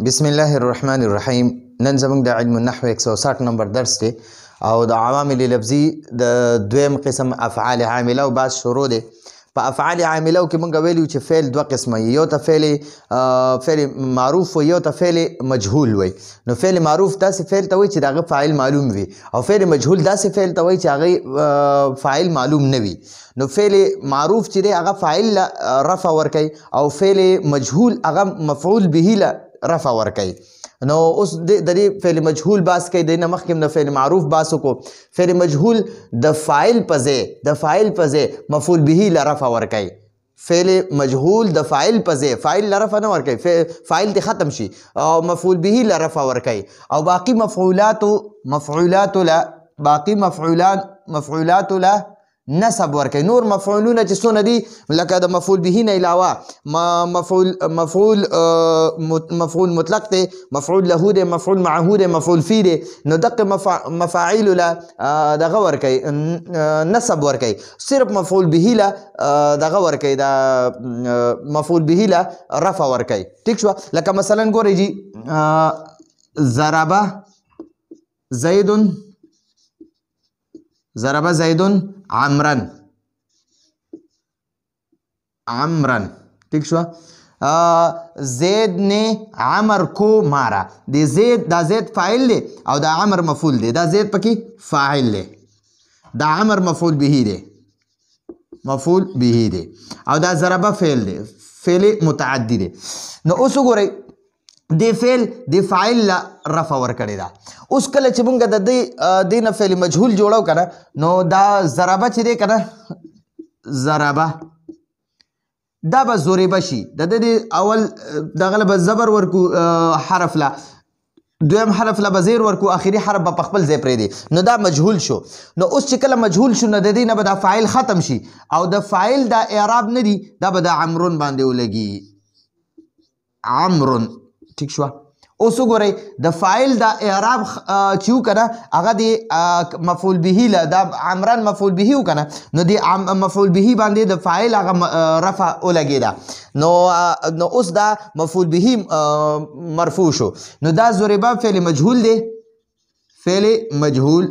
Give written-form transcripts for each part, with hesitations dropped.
بسم الله الرحمن الرحیم. نن زموږ د علم النحو 160 نمبر درس دی او د عوامل لفظي د دویم قسم افعال عامله او بعد شروع دی. په افعال عامله کې مونږ ویلو چې فعل دوه قسمه، یو ته فعل معروف و یو ته فعل مجهول وي. نو فعل معروف داسې فعل ته وي چې دغه فاعل معلوم وي، او فعل مجهول داسې فعل ته وي چې هغه فاعل معلوم نه وي. نو فعل معروف چې دی هغه فاعل رفع ورکوي، او فعل مجهول هغه مفعول به له رفع ورکوي. نو اوس د دې فعل مجهول باس کوي، د نه مخکې د فعل معروف باس وکړو. فعل مجهول د فاعل په ځای مفعول به له رفع ورکوي. فعل مجهول د فاعل په ځای فاعل له رفع نه ورکوي، فاعل دې ختم شي او مفعول به له رفع ورکوي. او باقي مفعولات له نسب ورکوي. نور مفعولونه چې څونه دي لکه د مفعول به نه علاوه مفعول مطلق دی، مفعول له دی، مفعول معه دی، مفعول فی دی. نو دغه مفاعیل له دغه ورکوي، نسب ورکوي. صرف مفعول به له دغه ورکوي، د مفعول به له رفع ورکوي. ٹھیک شو؟ لکه مثلا ګورئ جی ضرب زید عمرن. ٹھیک شو؟ زید نے عمر کو مارا. دا زید فاعل دی او دا عمر مفعول دی. دا زید پکې فاعل دی، دا عمر مفعول به دی او دا ضربه فعل دی، فعل متعدی دی. نو اوس وګورئ د فاعل له رفع ورکړې ده. اوس کله چې مونږ د دې نه فعل مجهول جوړو کنه، نو دا ضربه چې دی کنه، ضربه دا به ضربه شي. د دې اول دغه له به زبر ورکو حرف له، دویم حرف له به زیر ورکو، اخري حرف به په خپل ځای پرېږدي. نو دا مجهول شو. نو اوس چې کله مجهول شو نو د دې نه به دا فاعل ختم شي، او د فاعل دا اعراب نه دي، دا به د عمرون باندې ولګي، عمرون. ٹھیک شو؟ اوس وګورئ د فاعل دا اعراب چې و کنه هغه د مفعول به له، دا عمران مفعول به و کنه، نو د مفعول به باندې د فاعل هغه رفع ولګېده. نو اوس دا مفعول به مرفوع شو. نو دا ضربه فعل مجهول دی، فعل مجهول،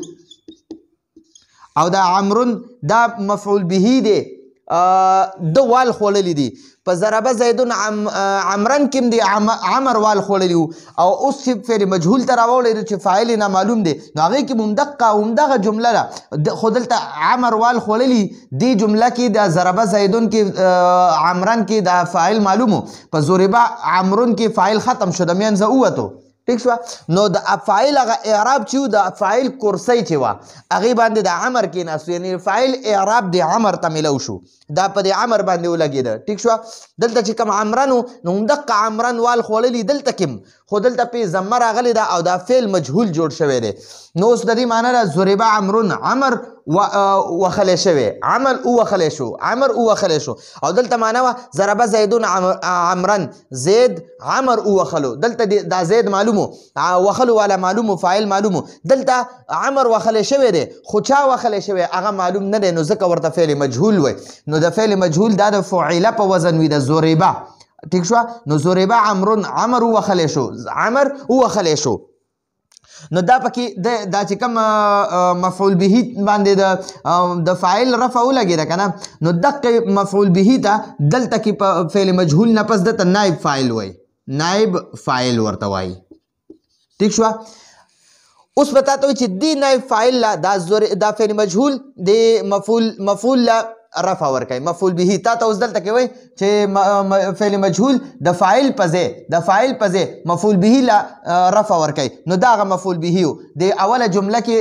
او دا عمرون دا مفعول به دی، د وال خوړلی دي. په ضربه زیدون عمرن کې دی عمر وال خوړلی وو، او اوس چې فعل مجهول ته راوړی چې فاعل نامعلوم دی، نو هغې کې همدغه جمله ده، خو دلته عمر وال خوړلی دې جمله کې د ضربه زیدون کې عمرن کې د فاعل معلوم و، په ضربه عمرون کې فاعل ختم شو، د منځه ووتو. ٹھیک شو؟ نو د فاعل هغه اعراب چې و د فاعل کرسی چې وه هغې باندې د عمر کېناستو، یعنې فاعل اعراب د عمر ته میلو شو، دا په د عمر باندې ولګېده. ٹھیک شو؟ دلته چې کوم عمرن و نو همدغه عمرن وال خوړلي دلته کې، خو دلته پې ضمه راغلې ده او دا فعل مجهول جوړ شوی دی. نو اوس د دې معنی ده ضربه عمرون، عمر وخلی شوی، عمل وخلی شو، عمر وخلی شو. او دلته معنی وه ضربه زیدون عمرن، زید عمر وخلو. دلته دا زید معلومو، وخلو والا معلومو، فاعل معلومو. دلته عمر وخلی شوی دی، خو چا وخلی شوی هغه معلوم نه دی، نو ځکه ورته فعل مجهول وی. نو د فعل مجهول دا د فعیله په وزن وي، د ضربه. ٹھیک شو؟ نو ضربه عمرون، عمر وخلی شو، عمر وخلی شو. نو دا پکې دا چې کوم مفعول به باندې د فاعل رفع ولګېده که نه، نو دقه مفعول به ته دلته کې په فعل مجهول نه پس دته نایب فاعل وایي، نایب فاعل ورته وایي. ٹھیک شو؟ اوس به تا ته وایي چې دې نایب فاعل له دا فعل مجهول د مفعول له رفع ورکوي، مفعول به. تا ته اوس دلته کې وایي چې فعل مجهول د فاعل په ځای مفعول به له رفع ورکوي. نو دا هغه مفعول به و، د اوله جمله کې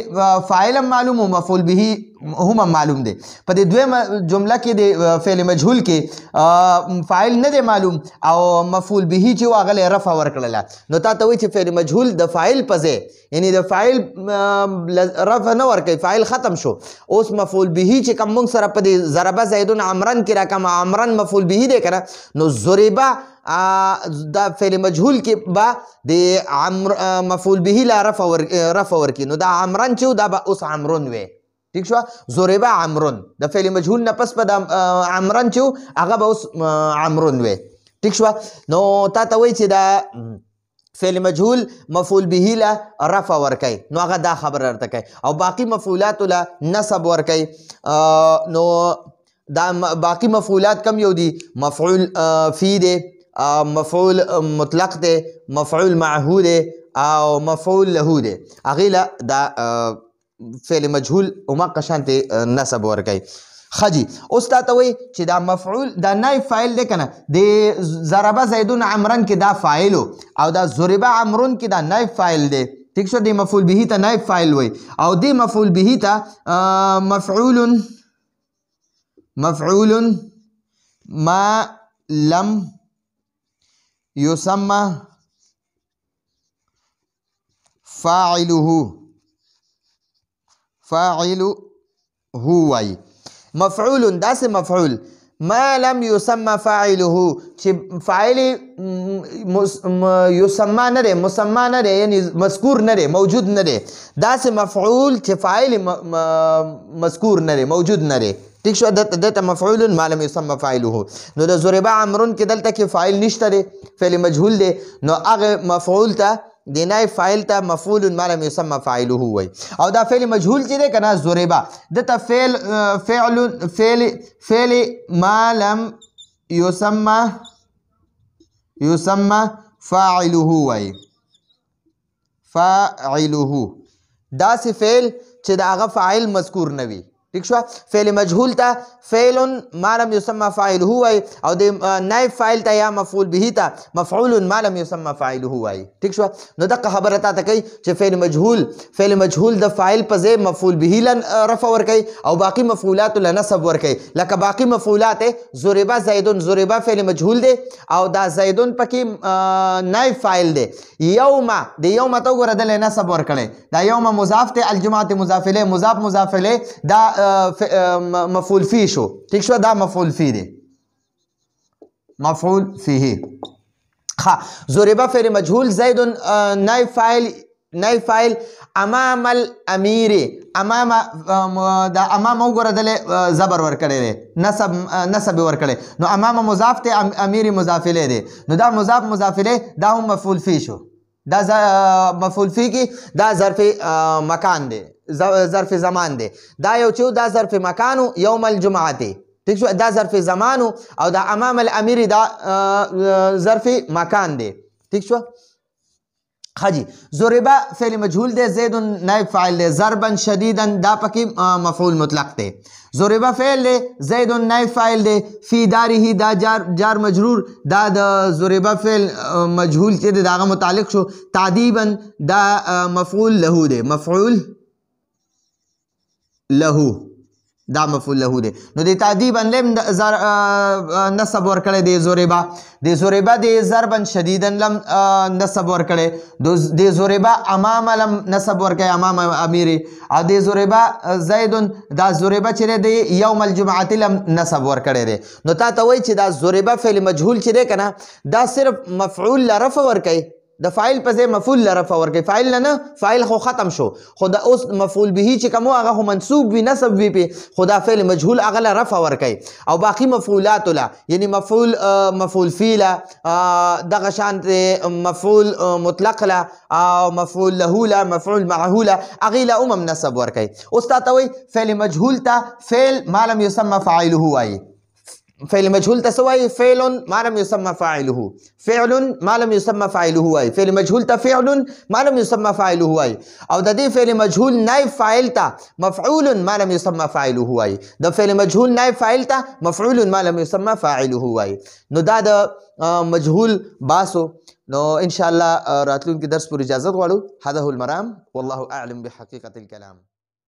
فاعل هم معلوم و، مفعول به هم معلوم دی. په دې دویمه جمله کې د فعل مجهول کې فاعل نه دی معلوم او مفعول به چې و هغه له رفع ورکړله. نو تا ته وایي چې فعل مجهول د فاعل په ځای، یعنی د فاعل رفع نه ورکوي، فاعل ختم شو. اوس مفعول به چې کوم موږ سره په دې ضربه زیدون عمرن کې راکم، عمرن مفعول به دی کنه، نو ضربه دا فعل مجهول کې با د مفعول به لا رفع ورکي. نو دا عمرن چې دا به اوس عمرون وي. ٹھیک شو؟ ضرب عمرون د فعل مجهول نه پس په د عمرن چې هغه به اوس عمرون وي. ٹھیک شو؟ نو تا ته وایي چې دا فعل مجهول مفعول به له رفع ورکي نو هغه دا خبر ورته کوي او باقی مفعولات له نصب ورکي نو دا باقی مفعولات کم یو دي مفعول فی دی مفعول مطلق دی مفعول معه دی او مفعول له دی هغې له دا فعل مجهول هماقه شانتې نصب ورکي خجی اوس تا ته وایي چې دا مفعول دا نایب فاعل دی که نه د ضربه زیدون عمرن کې دا فاعل او دا ضربه عمرون کې دا نایب فاعل دی ٹھیک شو. دی مفعول به ته نایب فاعل وایي او دی مفعول به ته مفعول ما لم يسمى فاعله وایي مفعول داسې مفعول ما لم يسمى فاعله چې فاعل يسمى نه دی مسمى نه دی یعنی مذکور نه دی موجود نه دی داسې مفعول چې فاعل مذکور نه دی موجود نه دی ٹھیک شو. دته مفعول ما لم يسمى فاعله نو د ضرب عمرون کې دلته کې فاعل نشته دی فعل مجهول دی نو هغه مفعول ته د نائب فاعل ته مفعول ما لم يسمى فاعله وای او دا فعل مجهول چې دی کنه ضربه دته فعل ما لم يسمى فاعله وای دا سه فعل چې دا هغه فاعل مذکور نه وي ٹھیک شو. فعل مجهول ته فعل ما لم يسمى فاعله وای او د نائب فاعل ته یا مفعول به ته مفعول ما لم يسمى فاعله وای ٹھیک شو. نو دغه خبره تا ته کوي چې فعل مجهول د فاعل په ځای مفعول به لن رفع ور کوي او باقی مفعولات له نصب ور کوي لکه باقی مفعولات ضرب زیدون ضرب فعل مجهول دی او دا زیدون پکې نائب فاعل دی یوم د یوم ته ګوره د نصب ور کړي دا یوم مضاف ته الجماعت مضاف الیه مضاف الیه دا مفعول فيه شو ٹھیک شو. دا مفعول فيه دی مفعول فيه ضرب فعل مجهول زيد نائب فاعل امام الامير امام دا امام وګوره دله زبر ور کړی دی نصب ور کړی نو امام مضاف ته امیر مضاف الیه دی نو دا مضاف الیه دا هم مفعول فيه شو. دا مفعول فيه کې دا ظرف مکان دی ظرف زمان دی دا یو چې دا ظرف مکانو یوم الجمعه دی ٹھیک شو. دا ظرف زمانو او دا امام الامیر دا ظرف مکان دی ٹھیک شو. خجی ضربه فعل مجهول دی زید نائب فاعل دی ضربا شدیدا دا پکې مفعول مطلق دی ضربه فعل دی زید نائب فاعل دی فی داره دا جار مجرور دا د ضربه فعل مجهول چې دغه متعلق شو تعذيبا دا مفعول له دی مفعول له دا مفعول له دی نو د تعذيبا لم نصب ور کړی دی ضربه د ضربا شدیدا لم نصب ور کړی د ضربه امام لم نصب ور کړی امام امیر او د ضربه زید دا ضربه چې دی یوم الجمعه لم نصب ور کړی دی نو تا ته وایي چې دا ضربه فعل مجهول چې دی کنه دا صرف مفعول لرفع ور کوي د فاعل په ځای مفعول لرفع ور کوي فاعل نه فاعل خو ختم شو خو دا اوس مفعول به چې کوم هغه خو منصوب وي نصب وي په خدا فعل مجهول هغه لرفع ور کوي او باقی مفعولات له یعنی مفعول فی له دغه شان مفعول مطلق له او مفعول له له مفعول معه له هغه له نصب ور کوي. اوس تا ته وایي فعل مجهول ته فعل ما لم يسمى فاعله وایي فعل مجهول تسوي فعل ما لم يسمى فاعله فعل ما لم يسمى فاعله واي فعل مجهول ته فعل ما لم يسمى فاعله واي او د دې فعل مجهول نائب فاعل ته مفعول ما لم يسمى فاعله واي د فعل مجهول نائب فاعل ته مفعول ما لم يسمى فاعله واي نو دا د مجهول باسو نو ان شاء الله راتلونکي درس پر اجازه غواړو. هذا هو المرام والله اعلم بحقيقة الكلام.